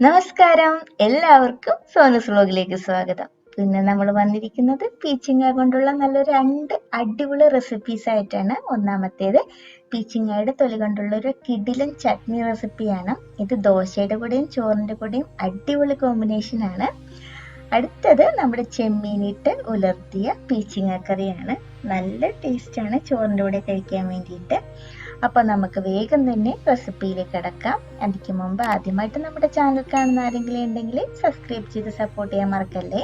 നമസ്കാരം, എല്ലാവർക്കും സോനസ് വ്ലോഗിലേക്ക് സ്വാഗതം. പിന്നെ നമ്മൾ വന്നിരിക്കുന്നത് പീച്ചിങ്ങ കൊണ്ടുള്ള നല്ലൊരു 2 അടിപൊളി റെസിപ്പീസ് ആയിട്ടാണ്. ഒന്നാമത്തേത് പീച്ചിങ്ങയുടെ തൊലി കൊണ്ടുള്ള ഒരു കിടിലൻ ചട്നി റെസിപ്പിയാണ്. ഇത് ദോശയുടെ കൂടെയും ചോറിന്റെ കൂടെയും അടിപൊളി കോമ്പിനേഷൻ ആണ്. അടുത്തത് നമ്മുടെ ചെമ്മീനിട്ട് ഉലർത്തിയ പീച്ചിങ്ങ കറിയാണ്. നല്ല ടേസ്റ്റ് ആണ് ചോറിന്റെ കൂടെ കഴിക്കാൻ വേണ്ടിയിട്ട്. അപ്പോൾ നമുക്ക് വേഗം തന്നെ റെസിപ്പിയിലേക്ക് കിടക്കാം. അതിക്ക് മുമ്പ് ആദ്യമായിട്ട് നമ്മുടെ ചാനൽ കാണുന്ന ആരെങ്കിലും ഉണ്ടെങ്കിൽ സബ്സ്ക്രൈബ് ചെയ്ത് സപ്പോർട്ട് ചെയ്യാൻ മറക്കല്ലേ.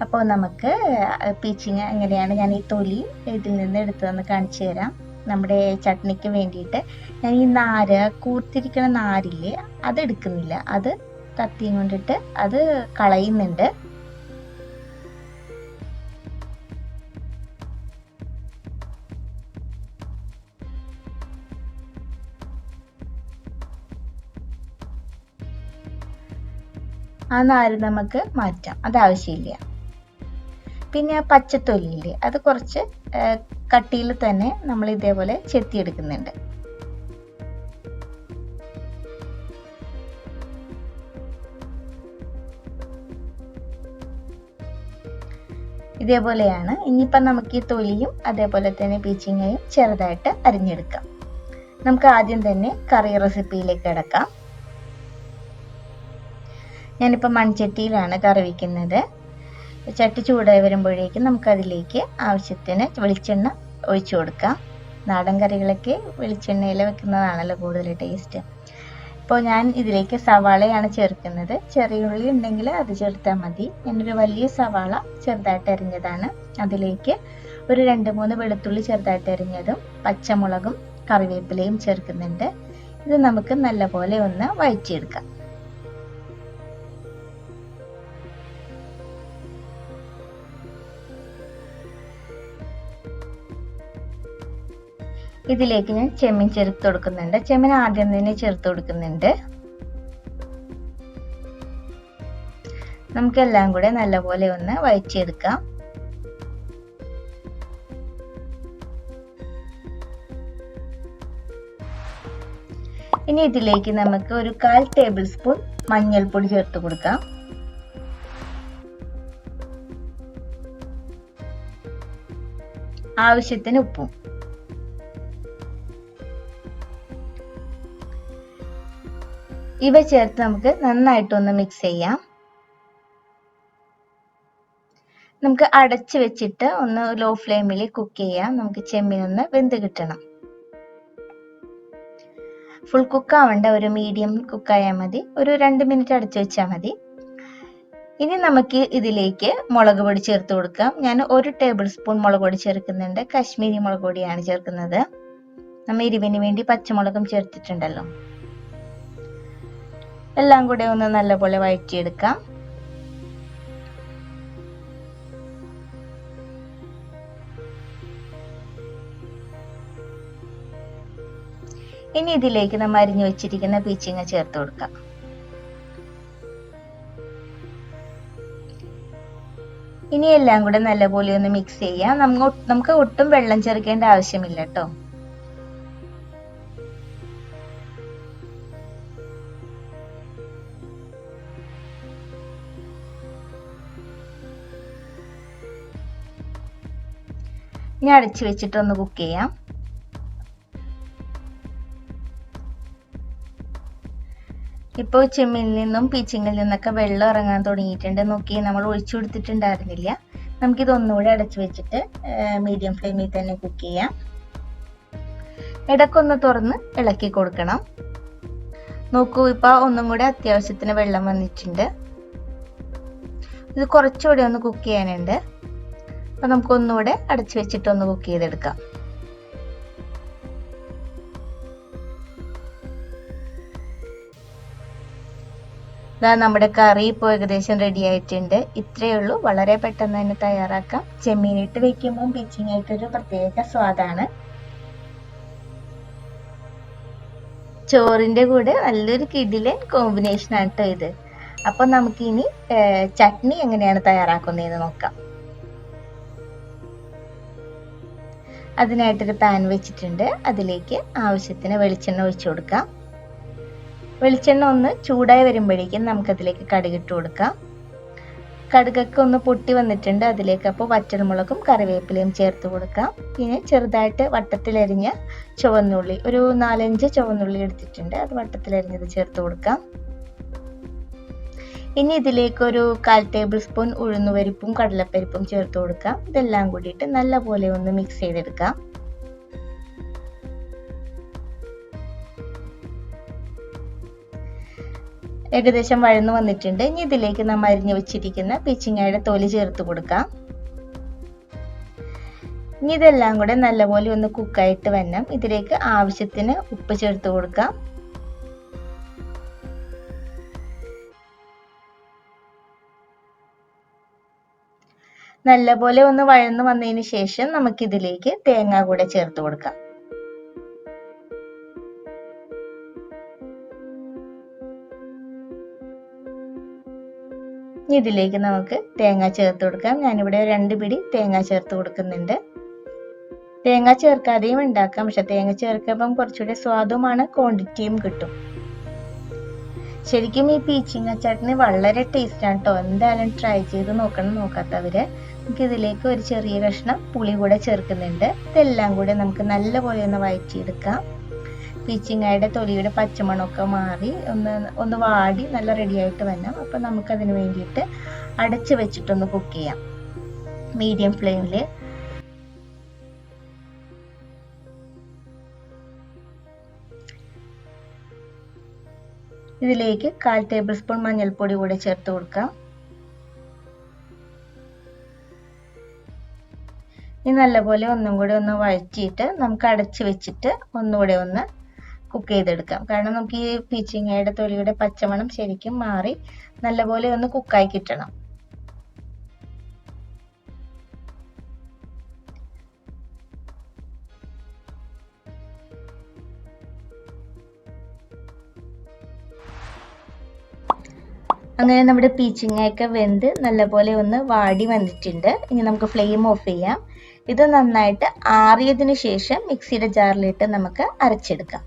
അപ്പോൾ നമുക്ക് പീച്ചിങ്ങ എങ്ങനെയാണ് ഞാൻ ഈ തൊലി ഇതിൽ നിന്ന് എടുത്തതെന്ന് കാണിച്ചു തരാം. നമ്മുടെ ചട്നിക്ക് വേണ്ടിയിട്ട് ഞാൻ ഈ കൂർത്തിരിക്കണ നാരില്ലേ, അത് എടുക്കുന്നില്ല. അത് കത്തിയും കൊണ്ടിട്ട് അത് കളയുന്നുണ്ട്. ആ നാര് നമുക്ക് മാറ്റാം, അത് ആവശ്യമില്ല. പിന്നെ പച്ചത്തൊലിയില്ലേ, അത് കുറച്ച് കട്ടിയിൽ തന്നെ നമ്മൾ ഇതേപോലെ ചെത്തിയെടുക്കുന്നുണ്ട്. ഇതേപോലെയാണ്. ഇനിയിപ്പം നമുക്ക് ഈ തൊലിയും അതേപോലെ തന്നെ പീച്ചിങ്ങയും ചെറുതായിട്ട് അരിഞ്ഞെടുക്കാം. നമുക്ക് ആദ്യം തന്നെ കറി റെസിപ്പിയിലേക്ക് കിടക്കാം. ഞാനിപ്പോൾ മൺചട്ടിയിലാണ് കറി വയ്ക്കുന്നത്. ചട്ടി ചൂടായി വരുമ്പോഴേക്കും നമുക്കതിലേക്ക് ആവശ്യത്തിന് വെളിച്ചെണ്ണ ഒഴിച്ചു കൊടുക്കാം. നാടൻ കറികളൊക്കെ വെളിച്ചെണ്ണയിൽ വെക്കുന്നതാണല്ലോ കൂടുതൽ ടേസ്റ്റ്. ഇപ്പോൾ ഞാൻ ഇതിലേക്ക് സവാളയാണ് ചേർക്കുന്നത്. ചെറിയ ഉള്ളി ഉണ്ടെങ്കിൽ അത് ചേർത്താൽ മതി. ഞാനൊരു വലിയ സവാള ചെറുതായിട്ട് അരിഞ്ഞതാണ്. അതിലേക്ക് ഒരു 2-3 വെളുത്തുള്ളി ചെറുതായിട്ട് അരിഞ്ഞതും പച്ചമുളകും കറിവേപ്പിലയും ചേർക്കുന്നുണ്ട്. ഇത് നമുക്ക് നല്ലപോലെ ഒന്ന് വഴറ്റിയെടുക്കാം. ഇതിലേക്ക് ഞാൻ ചെമ്മീൻ ചേർത്ത് കൊടുക്കുന്നുണ്ട്. ചെമ്മീൻ ആദ്യം തന്നെ ചേർത്ത് കൊടുക്കുന്നുണ്ട്. നമുക്കെല്ലാം കൂടെ നല്ലപോലെ ഒന്ന് വഴറ്റിയെടുക്കാം. ഇനി ഇതിലേക്ക് നമുക്ക് ഒരു 1/4 ടേബിൾ സ്പൂൺ മഞ്ഞൾപ്പൊടി ചേർത്ത് കൊടുക്കാം. ആവശ്യത്തിന് ഉപ്പും. ഇവ ചേർത്ത് നമുക്ക് നന്നായിട്ടൊന്ന് മിക്സ് ചെയ്യാം. നമുക്ക് അടച്ചു വെച്ചിട്ട് ഒന്ന് ലോ ഫ്ലെയിമിൽ കുക്ക് ചെയ്യാം. നമുക്ക് ചെമ്മീൻ ഒന്ന് വെന്ത് കിട്ടണം. ഫുൾ കുക്ക് ആവണ്ട, ഒരു മീഡിയം കുക്കായാൽ മതി. ഒരു 2 മിനിറ്റ് അടച്ചു വെച്ചാൽ മതി. ഇനി നമുക്ക് ഇതിലേക്ക് മുളക് പൊടി ചേർത്ത് കൊടുക്കാം. ഞാൻ 1 ടേബിൾ സ്പൂൺ മുളക് പൊടി ചേർക്കുന്നുണ്ട്. കാശ്മീരി മുളക് പൊടിയാണ് ചേർക്കുന്നത്. നമ്മൾ എരിവിന് വേണ്ടി പച്ചമുളകും ചേർത്തിട്ടുണ്ടല്ലോ. എല്ലാം കൂടെ ഒന്ന് നല്ലപോലെ വഴറ്റിയെടുക്കാം. ഇനി ഇതിലേക്ക് നമ്മൾ അരിഞ്ഞു വെച്ചിരിക്കുന്ന പീച്ചിങ്ങ ചേർത്ത് കൊടുക്കാം. ഇനി എല്ലാം കൂടെ നല്ലപോലെ ഒന്ന് മിക്സ് ചെയ്യാം. നമുക്ക് ഒട്ടും വെള്ളം ചേർക്കേണ്ട ആവശ്യമില്ല കേട്ടോ. ഇനി അടച്ചു വെച്ചിട്ട് ഒന്ന് കുക്ക് ചെയ്യാം. ഇപ്പോൾ ചെമ്മീനിൽ നിന്നും പീച്ചിങ്ങിൽ നിന്നൊക്കെ വെള്ളം ഇറങ്ങാൻ തുടങ്ങിയിട്ടുണ്ട്. നോക്കി, നമ്മൾ ഒഴിച്ചു കൊടുത്തിട്ടുണ്ടായിരുന്നില്ല. നമുക്കിതൊന്നുകൂടെ അടച്ചു വെച്ചിട്ട് മീഡിയം ഫ്ലെയിമിൽ തന്നെ കുക്ക് ചെയ്യാം. ഇടയ്ക്കൊന്ന് തുറന്ന് ഇളക്കി കൊടുക്കണം. നോക്കൂ, ഇപ്പൊ ഒന്നും കൂടെ അത്യാവശ്യത്തിന് വെള്ളം വന്നിട്ടുണ്ട്. ഇത് കുറച്ചുകൂടെ ഒന്ന് കുക്ക് ചെയ്യാനുണ്ട്. അപ്പൊ നമുക്ക് ഒന്നുകൂടെ അടച്ചു വെച്ചിട്ട് ഒന്ന് കുക്ക് ചെയ്തെടുക്കാം. ഇതാ നമ്മുടെ കറി ഇപ്പോൾ ഏകദേശം റെഡി ആയിട്ടുണ്ട്. ഇത്രയേ ഉള്ളൂ, വളരെ പെട്ടെന്ന് തന്നെ തയ്യാറാക്കാം. ചെമ്മീനിട്ട് വെക്കുമ്പോൾ പീച്ചിങ്ങായിട്ടൊരു പ്രത്യേക സ്വാദാണ്. ചോറിന്റെ കൂടെ നല്ലൊരു കിടിലൻ കോമ്പിനേഷൻ ആണ് കേട്ടോ ഇത്. അപ്പൊ നമുക്കിനി ചട്നി എങ്ങനെയാണ് തയ്യാറാക്കുന്നതെന്ന് നോക്കാം. അതിനായിട്ടൊരു പാൻ വെച്ചിട്ടുണ്ട്. അതിലേക്ക് ആവശ്യത്തിന് വെളിച്ചെണ്ണ ഒഴിച്ചു കൊടുക്കാം. വെളിച്ചെണ്ണ ഒന്ന് ചൂടായി വരുമ്പോഴേക്കും നമുക്കതിലേക്ക് കടുകിട്ട് കൊടുക്കാം. കടുകൊക്കെ ഒന്ന് പൊട്ടി വന്നിട്ടുണ്ട്. അതിലേക്ക് അപ്പോൾ വറ്റൽമുളകും കറിവേപ്പിലയും ചേർത്ത് കൊടുക്കാം. പിന്നെ ചെറുതായിട്ട് വട്ടത്തിലരിഞ്ഞ ചുവന്നുള്ളി, ഒരു 4-5 ചുവന്നുള്ളി എടുത്തിട്ടുണ്ട്, അത് വട്ടത്തിലരിഞ്ഞത് ചേർത്ത് കൊടുക്കാം. ഇനി ഇതിലേക്ക് ഒരു 1/4 ടേബിൾ സ്പൂൺ ഉഴുന്നുപരിപ്പും കടലപ്പരിപ്പും ചേർത്ത് കൊടുക്കാം. ഇതെല്ലാം കൂടിയിട്ട് നല്ലപോലെ ഒന്ന് മിക്സ് ചെയ്തെടുക്കാം. ഏകദേശം വഴന്നു വന്നിട്ടുണ്ട്. ഇനി ഇതിലേക്ക് നമ്മൾ അരിഞ്ഞു വെച്ചിരിക്കുന്ന പീച്ചിങ്ങയുടെ തൊലി ചേർത്ത് കൊടുക്കാം. ഇനി ഇതെല്ലാം കൂടെ നല്ലപോലെ ഒന്ന് കുക്കായിട്ട് വരണം. ഇതിലേക്ക് ആവശ്യത്തിന് ഉപ്പ് ചേർത്ത് കൊടുക്കാം. നല്ലപോലെ ഒന്ന് വഴന്നു വന്നതിന് ശേഷം നമുക്കിതിലേക്ക് തേങ്ങ കൂടെ ചേർത്ത് കൊടുക്കാം. ഇതിലേക്ക് നമുക്ക് തേങ്ങ ചേർത്ത് കൊടുക്കാം. ഞാനിവിടെ 2 പിടി തേങ്ങ ചേർത്ത് കൊടുക്കുന്നുണ്ട്. തേങ്ങ ചേർക്കാതെയും ഉണ്ടാക്കാം, പക്ഷെ തേങ്ങ ചേർക്കുമ്പം കുറച്ചുകൂടി സ്വാദുമാണ്, ക്വാണ്ടിറ്റിയും കിട്ടും. ശരിക്കും ഈ പീച്ചിങ്ങ ചട്നി വളരെ ടേസ്റ്റ് ആണ് കേട്ടോ. എന്തായാലും ട്രൈ ചെയ്ത് നോക്കണം, നോക്കാത്തവര്. നമുക്ക് ഇതിലേക്ക് ഒരു ചെറിയ കഷ്ണം പുളി കൂടെ ചേർക്കുന്നുണ്ട്. ഇതെല്ലാം കൂടെ നമുക്ക് നല്ലപോലെ ഒന്ന് വഴറ്റിയെടുക്കാം. പീച്ചിങ്ങയുടെ തൊലിയുടെ പച്ചമണമൊക്കെ മാറി ഒന്ന് വാടി നല്ല റെഡി ആയിട്ട് വരണം. അപ്പം നമുക്കതിന് വേണ്ടിയിട്ട് അടച്ച് വെച്ചിട്ടൊന്ന് കുക്ക് ചെയ്യാം മീഡിയം ഫ്ലെയിമിൽ. ഇതിലേക്ക് 1/4 ടേബിൾ സ്പൂൺ മഞ്ഞൾപ്പൊടി കൂടെ ചേർത്ത് കൊടുക്കാം. ഇനി നല്ലപോലെ ഒന്നും കൂടെ ഒന്ന് വഴറ്റിയിട്ട് നമുക്ക് അടച്ച് വെച്ചിട്ട് ഒന്നുകൂടെ ഒന്ന് കുക്ക് ചെയ്തെടുക്കാം. കാരണം നമുക്ക് ഈ പീച്ചിങ്ങയുടെ തൊലിയുടെ പച്ചമണം ശരിക്കും മാറി നല്ലപോലെ ഒന്ന് കുക്കായി കിട്ടണം. അങ്ങനെ നമ്മുടെ പീച്ചിങ്ങയൊക്കെ വെന്ത് നല്ലപോലെ ഒന്ന് വാടി വന്നിട്ടുണ്ട്. ഇനി നമുക്ക് ഫ്ലെയിം ഓഫ് ചെയ്യാം. ഇത് നന്നായിട്ട് ആറിയതിനു ശേഷം മിക്സിയുടെ ജാറിലിട്ട് നമുക്ക് അരച്ചെടുക്കാം.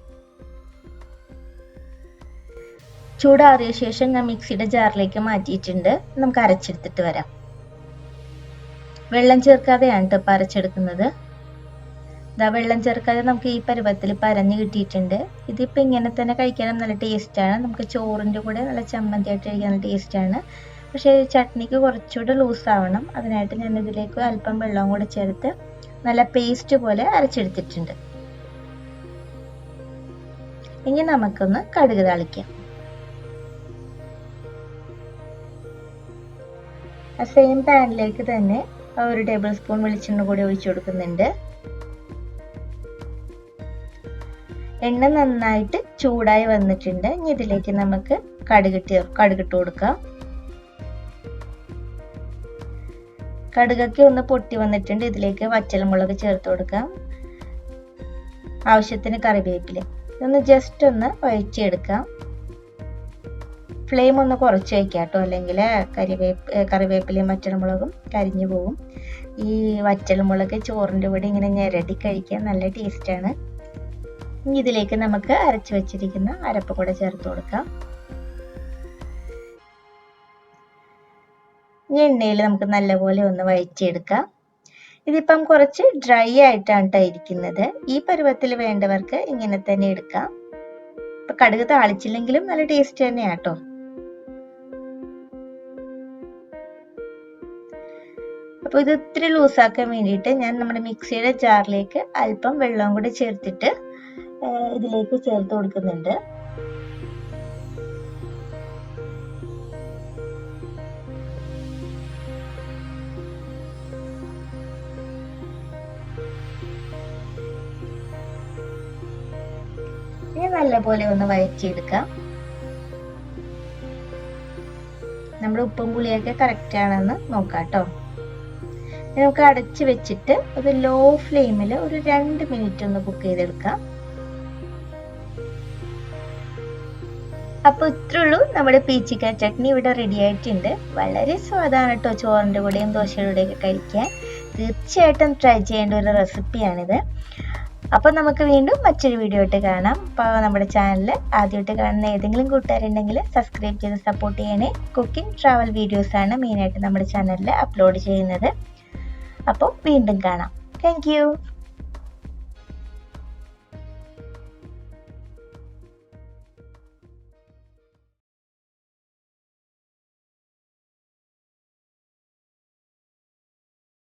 ചൂടാറിയ ശേഷം ഞാൻ മിക്സിയുടെ ജാറിലേക്ക് മാറ്റിയിട്ടുണ്ട്. നമുക്ക് അരച്ചെടുത്തിട്ട് വരാം. വെള്ളം ചേർക്കാതെയാണ് ഇപ്പം അരച്ചെടുക്കുന്നത്. ഇതാ വെള്ളം ചേർക്കാതെ നമുക്ക് ഈ പരുവത്തിൽ പരഞ്ഞ് കിട്ടിയിട്ടുണ്ട്. ഇതിപ്പോൾ ഇങ്ങനെ തന്നെ കഴിക്കാനും നല്ല ടേസ്റ്റാണ്. നമുക്ക് ചോറിൻ്റെ കൂടെ നല്ല ചമ്മന്തിയായിട്ട് കഴിക്കാൻ നല്ല ടേസ്റ്റാണ്. പക്ഷേ ചട്നിക്ക് കുറച്ചുകൂടെ ലൂസ് ആവണം. അതിനായിട്ട് ഞാൻ ഇതിലേക്ക് അല്പം വെള്ളം കൂടെ ചേർത്ത് നല്ല പേസ്റ്റ് പോലെ അരച്ചെടുത്തിട്ടുണ്ട്. ഇനി നമുക്കൊന്ന് കടുക് താളിക്കാം. സെയിം പാനിലേക്ക് തന്നെ 1 ടേബിൾ സ്പൂൺ വെളിച്ചെണ്ണ കൂടി ഒഴിച്ചു കൊടുക്കുന്നുണ്ട്. എണ്ണ നന്നായിട്ട് ചൂടായി വന്നിട്ടുണ്ട്. ഇനി ഇതിലേക്ക് നമുക്ക് കടുകിട്ട് കൊടുക്കാം. കടുകൊക്കെ ഒന്ന് പൊട്ടി വന്നിട്ടുണ്ട്. ഇതിലേക്ക് വറ്റൽമുളക് ചേർത്ത് കൊടുക്കാം. ആവശ്യത്തിന് കറിവേപ്പില. ഇതൊന്ന് ജസ്റ്റ് ഒന്ന് വഴറ്റിയെടുക്കാം. ഫ്ലെയിം ഒന്ന് കുറച്ച് വയ്ക്കാം കേട്ടോ, അല്ലെങ്കിൽ കറിവേപ്പിലയും വറ്റൽമുളകും കരിഞ്ഞു പോകും. ഈ വറ്റൽമുളക് ചോറിൻ്റെ കൂടെ ഇങ്ങനെ ഞെരടി കഴിക്കാൻ നല്ല ടേസ്റ്റാണ്. ഇനി ഇതിലേക്ക് നമുക്ക് അരച്ചു വെച്ചിരിക്കുന്ന അരപ്പ് കൂടെ ചേർത്ത് കൊടുക്കാം. ഈ എണ്ണയിൽ നമുക്ക് നല്ലപോലെ ഒന്ന് വഴറ്റിയെടുക്കാം. ഇതിപ്പം കുറച്ച് ഡ്രൈ ആയിട്ടാണ് ഇരിക്കുന്നത്. ഈ പരുവത്തിൽ വേണ്ടവർക്ക് ഇങ്ങനെ തന്നെ എടുക്കാം. ഇപ്പൊ കടുക് താളിച്ചില്ലെങ്കിലും നല്ല ടേസ്റ്റ് തന്നെയാണ് കേട്ടോ. അപ്പോൾ ഇത് ഇത്തിരി ലൂസാക്കാൻ വേണ്ടിയിട്ട് ഞാൻ നമ്മുടെ മിക്സിയുടെ ജാറിലേക്ക് അല്പം വെള്ളം കൂടി ചേർത്തിട്ട് ഇതിലേക്ക് ചേർത്ത് കൊടുക്കുന്നുണ്ട്. ഇനി നല്ലപോലെ ഒന്ന് വഴറ്റിയെടുക്കാം. നമ്മുടെ ഉപ്പും പുളിയൊക്കെ കറക്റ്റ് ആണെന്ന് നോക്കാം കേട്ടോ. നമുക്ക് അടച്ച് വെച്ചിട്ട് ഒരു ലോ ഫ്ലെയിമിൽ ഒരു 2 മിനിറ്റ് ഒന്ന് കുക്ക് ചെയ്തെടുക്കാം. അപ്പൊ ഇത്രയുള്ളൂ നമ്മുടെ പീച്ചിക്ക ചട്നി ഇവിടെ റെഡി ആയിട്ടുണ്ട്. വളരെ സ്വാദാണ് കേട്ടോ ചോറിൻ്റെ കൂടെയും ദോശയുടെ കൂടെയൊക്കെ കഴിക്കാൻ. തീർച്ചയായിട്ടും ട്രൈ ചെയ്യേണ്ട ഒരു റെസിപ്പിയാണിത്. അപ്പോൾ നമുക്ക് വീണ്ടും മറ്റൊരു വീഡിയോ ആയിട്ട് കാണാം. അപ്പോൾ നമ്മുടെ ചാനൽ ആദ്യമായിട്ട് കാണുന്ന ഏതെങ്കിലും കൂട്ടുകാരുണ്ടെങ്കിൽ സബ്സ്ക്രൈബ് ചെയ്ത് സപ്പോർട്ട് ചെയ്യണേ. കുക്കിംഗ് ട്രാവൽ വീഡിയോസാണ് മെയിനായിട്ട് നമ്മുടെ ചാനലിൽ അപ്ലോഡ് ചെയ്യുന്നത്. അപ്പോൾ വീണ്ടും കാണാം. താങ്ക്